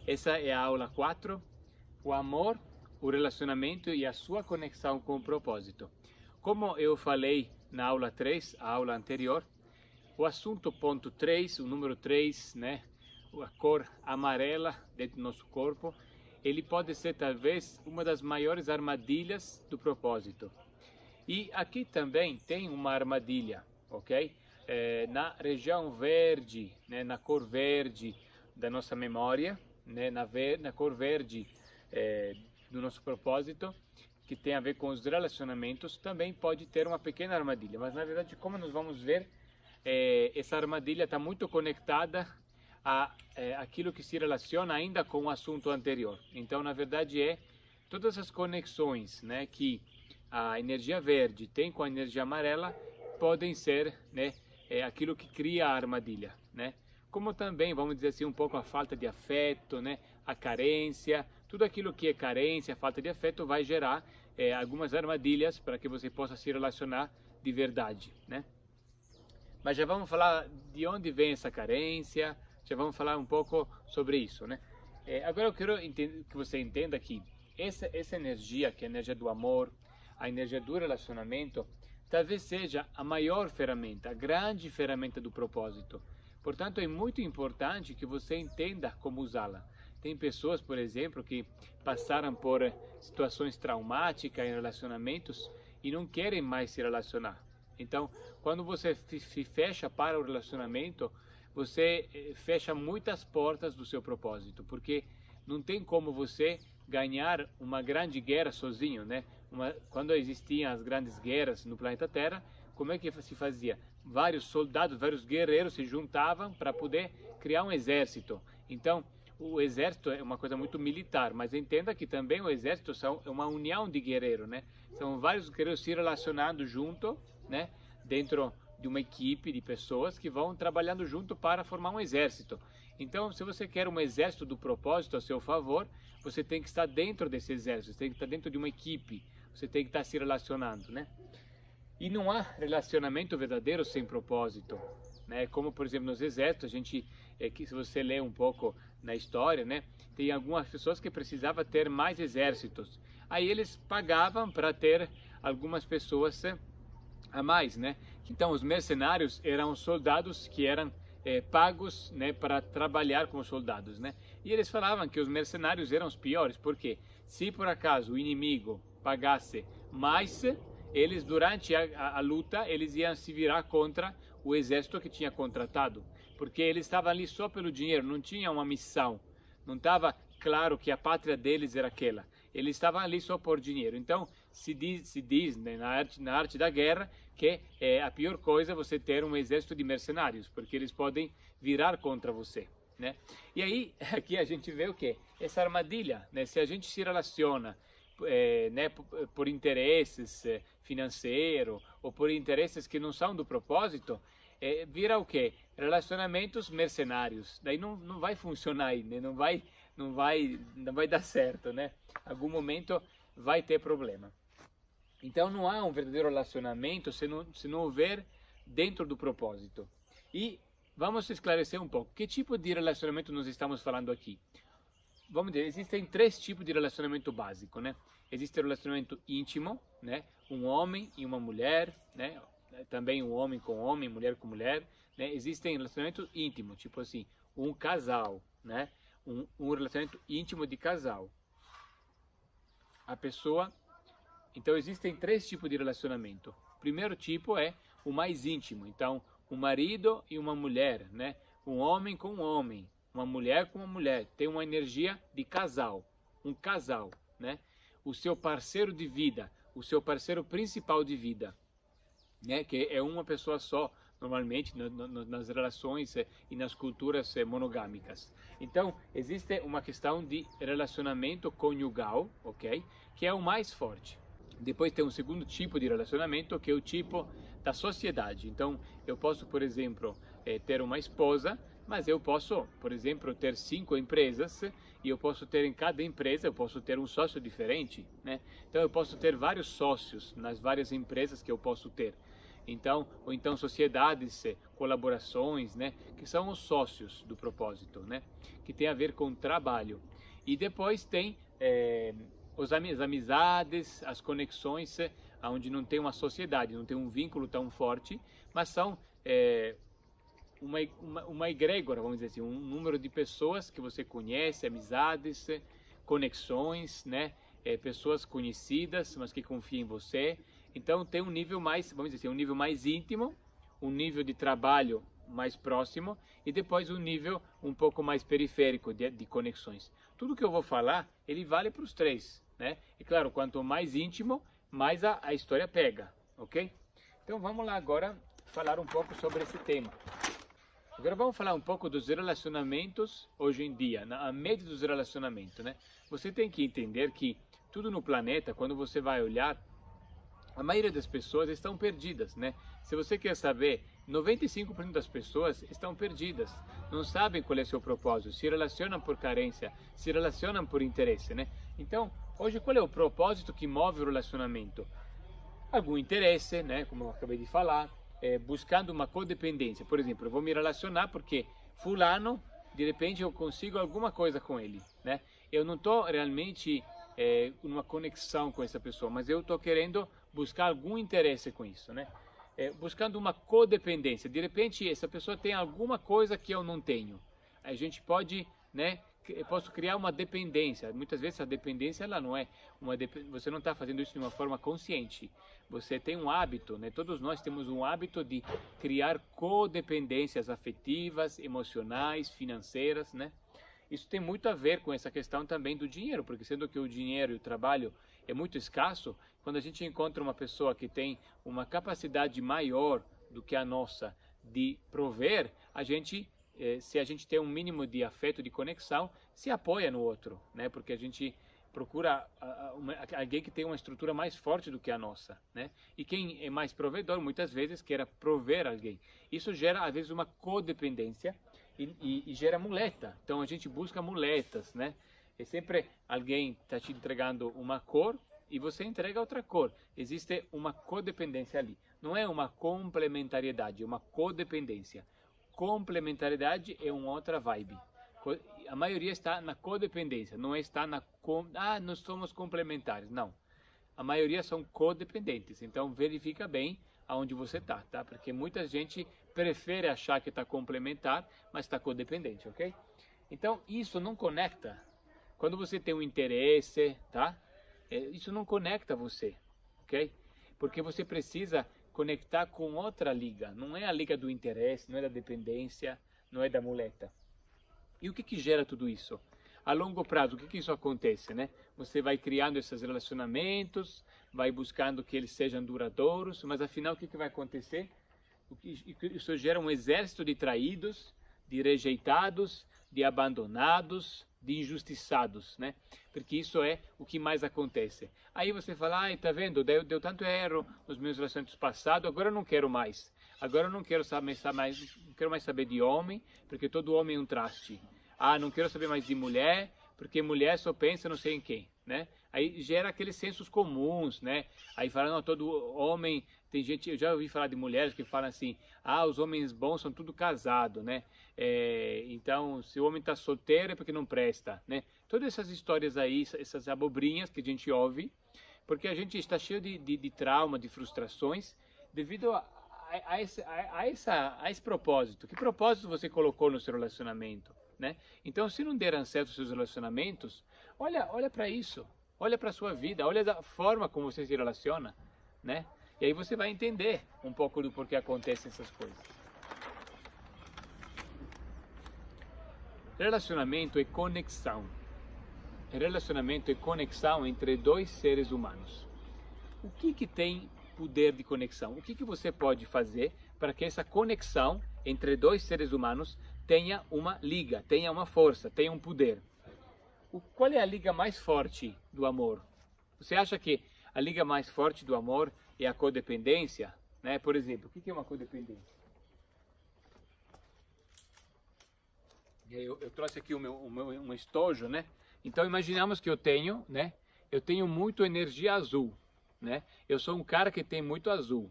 Essa é a aula 4, o amor, o relacionamento e a sua conexão com o propósito. Como eu falei na aula 3, a aula anterior, o assunto ponto 3, o número 3, né, a cor amarela dentro do nosso corpo, ele pode ser talvez uma das maiores armadilhas do propósito. E aqui também tem uma armadilha, ok? Na região verde, né, na cor verde da nossa memória, né, na cor verde do nosso propósito, que tem a ver com os relacionamentos, também pode ter uma pequena armadilha. Mas na verdade, como nós vamos ver, essa armadilha está muito conectada a aquilo que se relaciona ainda com o assunto anterior. Então, na verdade, todas as conexões, né, que a energia verde tem com a energia amarela podem ser, né, aquilo que cria a armadilha, né? Como também, vamos dizer assim, um pouco a falta de afeto, né, a carência, tudo aquilo que é carência, falta de afeto vai gerar algumas armadilhas para que você possa se relacionar de verdade, né? Mas já vamos falar de onde vem essa carência, já vamos falar um pouco sobre isso, né? Agora eu quero que você entenda que essa energia, que é a energia do amor, a energia do relacionamento, talvez seja a maior ferramenta, a grande ferramenta do propósito. Portanto, é muito importante que você entenda como usá-la. Tem pessoas, por exemplo, que passaram por situações traumáticas em relacionamentos e não querem mais se relacionar. Então, quando você se fecha para o relacionamento, você fecha muitas portas do seu propósito, porque não tem como você ganhar uma grande guerra sozinho, né? Quando existiam as grandes guerras no planeta Terra, como é que se fazia? Vários soldados, vários guerreiros se juntavam para poder criar um exército. Então, o exército é uma coisa muito militar, mas entenda que também o exército é uma união de guerreiros, né? São vários guerreiros se relacionando junto, né? Dentro de uma equipe de pessoas que vão trabalhando junto para formar um exército. Então, se você quer um exército do propósito a seu favor, você tem que estar dentro desse exército, você tem que estar dentro de uma equipe, você tem que estar se relacionando, né? E não há relacionamento verdadeiro sem propósito, né? Como, por exemplo, nos exércitos, a gente, se você ler um pouco na história, né? Tem algumas pessoas que precisavam ter mais exércitos. Aí eles pagavam para ter algumas pessoas a mais, né? Então, os mercenários eram soldados que eram pagos, né, para trabalhar como soldados, né? E eles falavam que os mercenários eram os piores, porque se por acaso o inimigo pagasse mais, eles durante a luta eles iam se virar contra o exército que tinha contratado, porque eles estavam ali só pelo dinheiro, não tinha uma missão, não estava claro que a pátria deles era aquela, eles estavam ali só por dinheiro. Então se diz, né, na arte da guerra que é a pior coisa você ter um exército de mercenários, porque eles podem virar contra você, né? E aí aqui a gente vê o que? Essa armadilha, né? Se a gente se relaciona né, por interesses financeiros ou por interesses que não são do propósito, vira o que? Relacionamentos mercenários. Daí não vai funcionar aí, né? Não vai dar certo, né? Algum momento vai ter problema. Então não há um verdadeiro relacionamento se não houver dentro do propósito. E vamos esclarecer um pouco. Que tipo de relacionamento nós estamos falando aqui? Vamos dizer, existem 3 tipos de relacionamento básico, né? Existe o relacionamento íntimo, né? Um homem e uma mulher, né? Também um homem com homem, mulher com mulher, né? Existem relacionamento íntimo, tipo assim, um casal, né? Um relacionamento íntimo de casal. A pessoa... Então existem 3 tipos de relacionamento. O primeiro tipo é o mais íntimo. Então, um marido e uma mulher, né? Um homem com um homem, uma mulher com uma mulher. Tem uma energia de casal, um casal, né? O seu parceiro de vida, o seu parceiro principal de vida, né? Que é uma pessoa só, normalmente, nas relações e nas culturas monogâmicas. Então, existe uma questão de relacionamento conjugal, ok? Que é o mais forte. Depois tem um segundo tipo de relacionamento, que é o tipo da sociedade. Então, eu posso, por exemplo, ter uma esposa, mas eu posso, por exemplo, ter 5 empresas e eu posso ter em cada empresa, eu posso ter um sócio diferente, né? Então, eu posso ter vários sócios nas várias empresas que eu posso ter. Então, ou então sociedades, colaborações, né? Que são os sócios do propósito, né? Que tem a ver com trabalho. E depois tem as amizades, as conexões, onde não tem uma sociedade, não tem um vínculo tão forte, mas são uma egrégora, vamos dizer assim, um número de pessoas que você conhece, amizades, conexões, né? Pessoas conhecidas, mas que confiam em você. Então tem um nível mais, vamos dizer assim, um nível mais íntimo, um nível de trabalho mais próximo e depois um nível um pouco mais periférico de conexões. Tudo que eu vou falar, ele vale para os três, né? E claro, quanto mais íntimo, mais a história pega, ok? Então vamos lá agora falar um pouco sobre esse tema. Agora vamos falar um pouco dos relacionamentos hoje em dia, a média dos relacionamentos, né? Você tem que entender que tudo no planeta, quando você vai olhar, a maioria das pessoas estão perdidas, né? Se você quer saber, 95% das pessoas estão perdidas, não sabem qual é o seu propósito, se relacionam por carência, se relacionam por interesse, né? Então, hoje qual é o propósito que move o relacionamento? Algum interesse, né? Como eu acabei de falar, buscando uma codependência. Por exemplo, eu vou me relacionar porque fulano, de repente eu consigo alguma coisa com ele, né? Eu não estou realmente numa conexão com essa pessoa, mas eu estou querendo buscar algum interesse com isso, né? Buscando uma codependência. De repente essa pessoa tem alguma coisa que eu não tenho. A gente pode, né? Eu posso criar uma dependência. Muitas vezes a dependência ela não é você não está fazendo isso de uma forma consciente. Você tem um hábito, né? Todos nós temos um hábito de criar codependências afetivas, emocionais, financeiras, né? Isso tem muito a ver com essa questão também do dinheiro, porque sendo que o dinheiro e o trabalho é muito escasso, quando a gente encontra uma pessoa que tem uma capacidade maior do que a nossa de prover, a gente se a gente tem um mínimo de afeto, de conexão, se apoia no outro, né? Porque a gente procura alguém que tem uma estrutura mais forte do que a nossa, né? E quem é mais provedor, muitas vezes, quer prover alguém. Isso gera, às vezes, uma codependência e gera muleta. Então, a gente busca muletas, né? É sempre alguém está te entregando uma cor e você entrega outra cor. Existe uma codependência ali. Não é uma complementariedade, é uma codependência. Complementariedade é uma outra vibe. A maioria está na codependência, não está nós somos complementares. Não. A maioria são codependentes. Então verifica bem aonde você está, tá? Porque muita gente prefere achar que está complementar, mas está codependente, ok? Então isso não conecta. Quando você tem um interesse, tá? Isso não conecta você, ok? Porque você precisa conectar com outra liga, não é a liga do interesse, não é da dependência, não é da muleta. E o que gera tudo isso? A longo prazo, o que isso acontece, né? Você vai criando esses relacionamentos, vai buscando que eles sejam duradouros, mas afinal o que vai acontecer? Isso gera um exército de traídos, de rejeitados, de abandonados, de injustiçados, né? Porque isso é o que mais acontece. Aí você fala, ai, tá vendo, deu tanto erro nos meus relacionamentos passados, agora eu não quero mais. Agora eu não quero não quero mais saber de homem, porque todo homem é um traste. Ah, não quero saber mais de mulher, porque mulher só pensa não sei em quem, né? Aí gera aqueles sensos comuns, né? Aí fala, não, todo homem, tem gente, eu já ouvi falar de mulheres que falam assim, ah, os homens bons são tudo casados, né? Então, se o homem está solteiro é porque não presta, né? Todas essas histórias aí, essas abobrinhas que a gente ouve, porque a gente está cheio de trauma, de frustrações, devido a esse propósito. Que propósito você colocou no seu relacionamento, né? Então, se não deram certo os seus relacionamentos, olha para isso. Olha para a sua vida, olha da forma como você se relaciona, né? E aí você vai entender um pouco do porquê acontecem essas coisas. Relacionamento é conexão. Relacionamento é conexão entre dois seres humanos. O que tem poder de conexão? O que você pode fazer para que essa conexão entre dois seres humanos tenha uma liga, tenha uma força, tenha um poder? Qual é a liga mais forte do amor? Você acha que a liga mais forte do amor é a codependência? Né? Por exemplo, o que é uma codependência? Eu trouxe aqui um estojo, né? Então imaginamos que eu tenho, né? Eu tenho muito energia azul, né? Eu sou um cara que tem muito azul.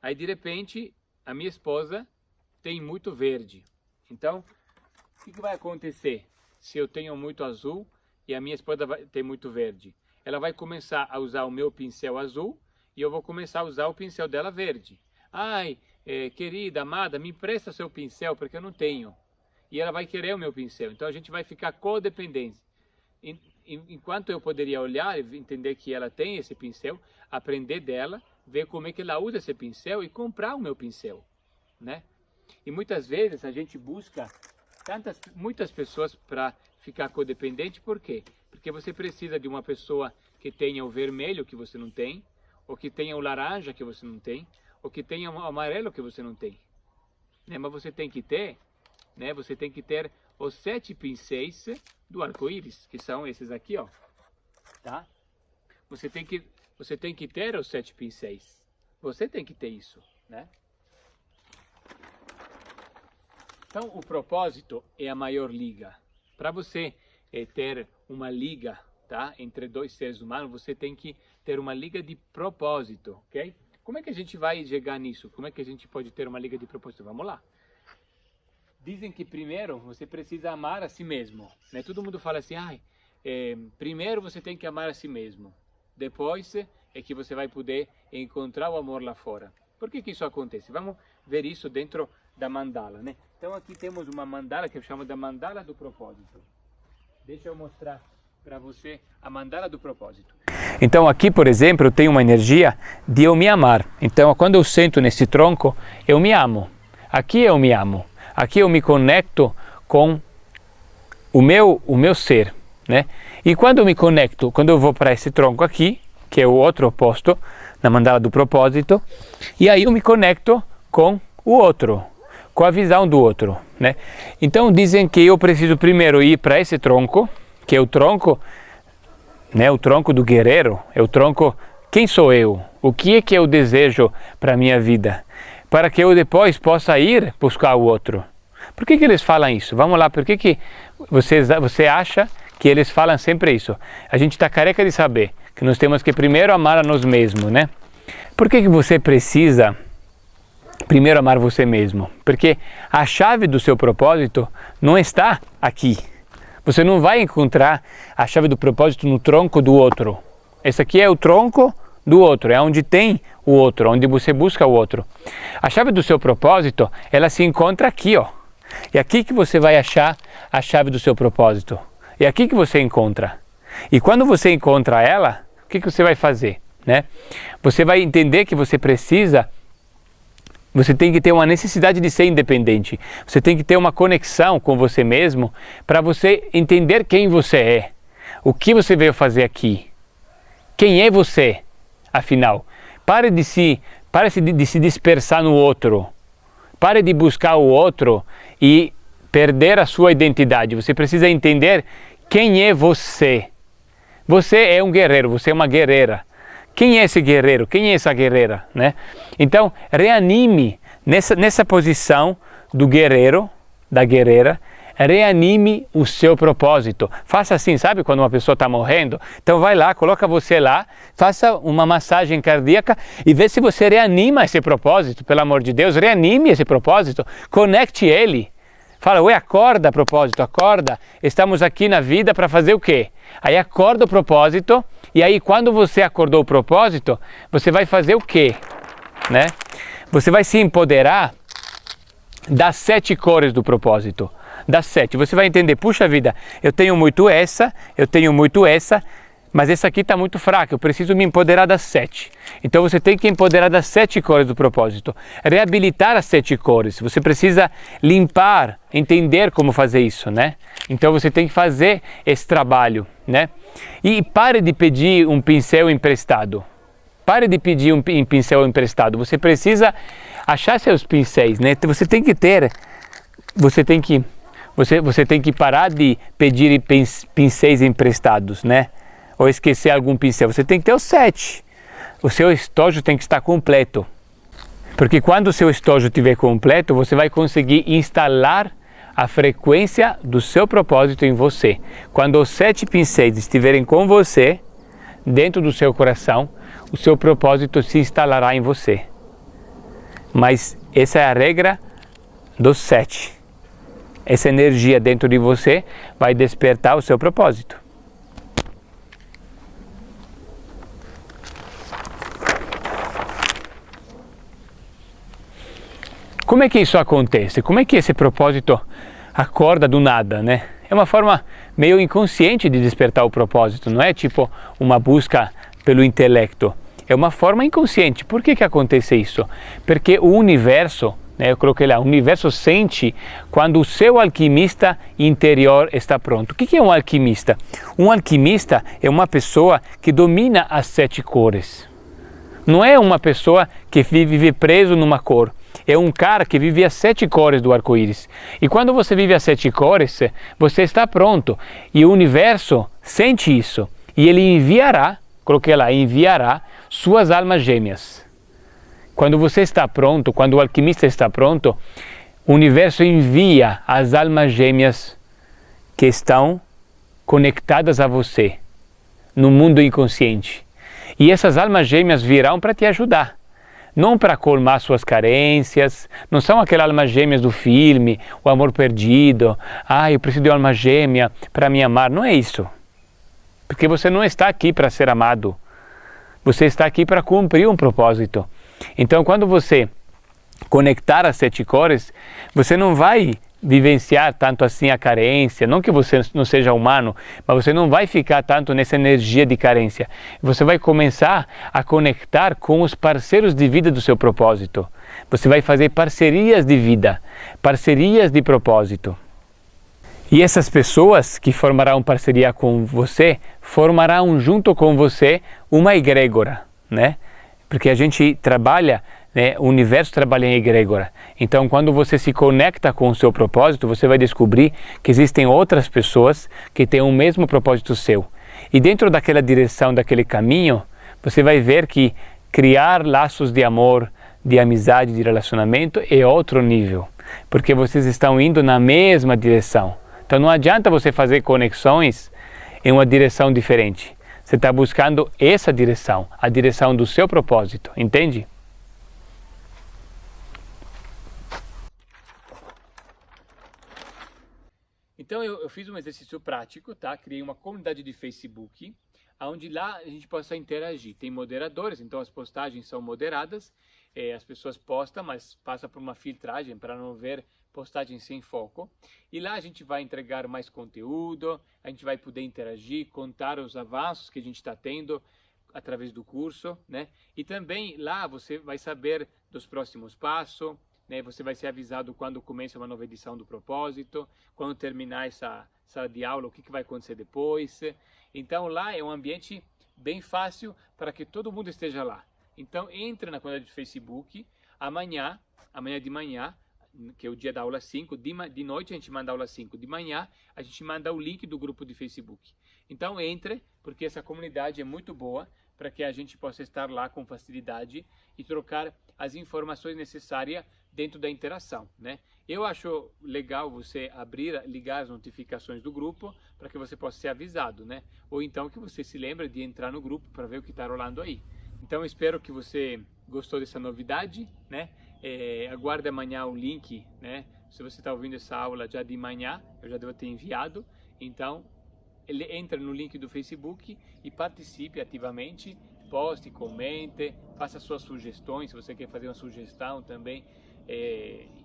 Aí de repente a minha esposa tem muito verde. Então, o que vai acontecer se eu tenho muito azul e a minha esposa tem muito verde? Ela vai começar a usar o meu pincel azul e eu vou começar a usar o pincel dela verde. Ai, querida, amada, me empresta seu pincel porque eu não tenho. E ela vai querer o meu pincel. Então a gente vai ficar codependente. Enquanto eu poderia olhar e entender que ela tem esse pincel, aprender dela, ver como é que ela usa esse pincel e comprar o meu pincel, né? E muitas vezes a gente busca muitas pessoas para ficar codependente. Por quê? Porque você precisa de uma pessoa que tenha o vermelho que você não tem, ou que tenha o laranja que você não tem, ou que tenha o amarelo que você não tem, né? Mas você tem que ter, né? Você tem que ter os 7 pincéis do arco-íris, que são esses aqui, ó, tá? Você tem que ter os 7 pincéis. Você tem que ter isso, né? Então, o propósito é a maior liga. Para você ter uma liga, tá, entre dois seres humanos, você tem que ter uma liga de propósito, ok? Como é que a gente vai chegar nisso? Como é que a gente pode ter uma liga de propósito? Vamos lá. Dizem que primeiro você precisa amar a si mesmo, né? Todo mundo fala assim, primeiro você tem que amar a si mesmo. Depois é que você vai poder encontrar o amor lá fora. Por que isso acontece? Vamos ver isso dentro da mandala, né? Então aqui temos uma mandala que eu chamo da mandala do propósito. Deixa eu mostrar para você a mandala do propósito. Então aqui, por exemplo, eu tenho uma energia de eu me amar. Então quando eu sento nesse tronco, eu me amo. Aqui eu me amo. Aqui eu me conecto com o meu ser, né? E quando eu me conecto, quando eu vou para esse tronco aqui, que é o outro oposto, na mandala do propósito, e aí eu me conecto com o outro, com a visão do outro, né? Então dizem que eu preciso primeiro ir para esse tronco, que é o tronco, né? O tronco do guerreiro, é o tronco, quem sou eu? O que é que eu desejo para a minha vida? Para que eu depois possa ir buscar o outro. Por que eles falam isso? Vamos lá, por que você acha que eles falam sempre isso? A gente está careca de saber que nós temos que primeiro amar a nós mesmos, né? Por que você precisa primeiro amar você mesmo? Porque a chave do seu propósito não está aqui. Você não vai encontrar a chave do propósito no tronco do outro. Esse aqui é o tronco do outro, é onde tem o outro, onde você busca o outro. A chave do seu propósito, ela se encontra aqui, ó. É aqui que você vai achar a chave do seu propósito. É aqui que você encontra. E quando você encontra ela, o que você vai fazer, né? Você vai entender que você tem que ter uma necessidade de ser independente. Você tem que ter uma conexão com você mesmo para você entender quem você é. O que você veio fazer aqui. Quem é você, afinal? Pare de se dispersar no outro. Pare de buscar o outro e perder a sua identidade. Você precisa entender quem é você. Você é um guerreiro, você é uma guerreira. Quem é esse guerreiro? Quem é essa guerreira, né? Então, reanime nessa posição do guerreiro, da guerreira, reanime o seu propósito. Faça assim, sabe quando uma pessoa está morrendo? Então vai lá, coloca você lá, faça uma massagem cardíaca e vê se você reanima esse propósito, pelo amor de Deus, reanime esse propósito, conecte ele. Fala, ué, acorda propósito, acorda, estamos aqui na vida para fazer o quê? Aí acorda o propósito, e aí quando você acordou o propósito, você vai fazer o quê? Né? Você vai se empoderar das 7 cores do propósito. Das 7, você vai entender, puxa vida, eu tenho muito essa, mas essa aqui está muito fraca, eu preciso me empoderar das 7. Então você tem que empoderar das 7 cores do propósito. Reabilitar as 7 cores, você precisa limpar, entender como fazer isso, né? Então você tem que fazer esse trabalho, né? E pare de pedir um pincel emprestado. Pare de pedir um pincel emprestado. Você precisa achar seus pincéis, né? Você tem que ter, você tem que parar de pedir pincéis emprestados, né? Ou esquecer algum pincel. Você tem que ter os 7. O seu estojo tem que estar completo. Porque quando o seu estojo estiver completo, você vai conseguir instalar a frequência do seu propósito em você. Quando os 7 pincéis estiverem com você, dentro do seu coração, o seu propósito se instalará em você. mas essa é a regra dos 7. Essa energia dentro de você vai despertar o seu propósito. Como é que isso acontece? Como é que esse propósito acorda do nada, né? É uma forma meio inconsciente de despertar o propósito, não é tipo uma busca pelo intelecto. É uma forma inconsciente. Por que acontece isso? Porque o universo, eu coloquei lá, o universo sente quando o seu alquimista interior está pronto. O que é um alquimista? Um alquimista é uma pessoa que domina as 7 cores. Não é uma pessoa que vive preso numa cor. É um cara que vive as 7 cores do arco-íris. E quando você vive as 7 cores, você está pronto. E o universo sente isso. E ele enviará, coloquei lá, enviará suas almas gêmeas. Quando você está pronto, quando o alquimista está pronto, o universo envia as almas gêmeas que estão conectadas a você no mundo inconsciente. E essas almas gêmeas virão para te ajudar. Não para colmar suas carências, não são aquelas almas gêmeas do filme, o amor perdido, eu preciso de uma alma gêmea para me amar. Não é isso. Porque você não está aqui para ser amado. Você está aqui para cumprir um propósito. Então, quando você conectar as 7 cores, você não vai vivenciar tanto assim a carência, não que você não seja humano, mas você não vai ficar tanto nessa energia de carência. Você vai começar a conectar com os parceiros de vida do seu propósito. Você vai fazer parcerias de vida, parcerias de propósito. E essas pessoas que formarão parceria com você, formarão junto com você uma egrégora, né? Porque a gente trabalha, o universo trabalha em egrégora. Então, quando você se conecta com o seu propósito, você vai descobrir que existem outras pessoas que têm o mesmo propósito seu. E dentro daquela direção, daquele caminho, você vai ver que criar laços de amor, de amizade, de relacionamento é outro nível. Porque vocês estão indo na mesma direção. Então, não adianta você fazer conexões em uma direção diferente. Você está buscando essa direção, a direção do seu propósito, entende? Então eu fiz um exercício prático, tá? Criei uma comunidade de Facebook, onde lá a gente possa interagir. Tem moderadores, então as postagens são moderadas, as pessoas postam, mas passa por uma filtragem para não ver postagens sem foco. E lá a gente vai entregar mais conteúdo, a gente vai poder interagir, contar os avanços que a gente está tendo através do curso, né? E também lá você vai saber dos próximos passos, né? Você vai ser avisado quando começa uma nova edição do propósito, quando terminar essa sala de aula, o que vai acontecer depois. Então lá é um ambiente bem fácil para que todo mundo esteja lá. Então entre na comunidade do Facebook, amanhã de manhã, que é o dia da aula 5, de noite a gente manda a aula 5, de manhã a gente manda o link do grupo de Facebook. Então entre, porque essa comunidade é muito boa para que a gente possa estar lá com facilidade e trocar as informações necessárias dentro da interação, né? Eu acho legal você ligar as notificações do grupo para que você possa ser avisado, né? Ou então que você se lembre de entrar no grupo para ver o que está rolando aí. Então espero que você gostou dessa novidade, né? Aguarde amanhã o link, né? Se você está ouvindo essa aula já de manhã, eu já devo ter enviado. Então, entra no link do Facebook e participe ativamente, poste, comente, faça suas sugestões, se você quer fazer uma sugestão também,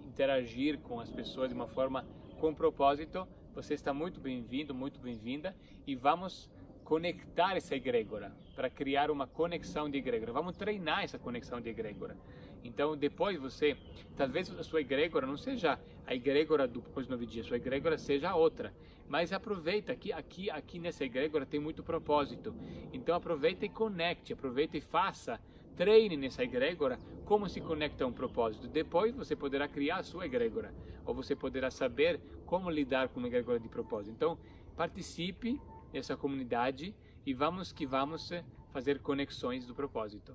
interagir com as pessoas de uma forma com propósito, você está muito bem-vindo, muito bem-vinda, e vamos conectar essa egrégora, para criar uma conexão de egrégora. Vamos treinar essa conexão de egrégora. Então, depois talvez a sua egrégora não seja a egrégora do depois de 9 dias, a sua egrégora seja outra. Mas aproveita que aqui nessa egrégora tem muito propósito. Então, aproveita e conecte, aproveita e faça, treine nessa egrégora como se conecta a um propósito. Depois você poderá criar a sua egrégora, ou você poderá saber como lidar com uma egrégora de propósito. Então, participe dessa comunidade e vamos fazer conexões do propósito.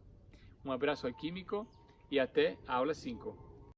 Um abraço alquímico e até a aula 5.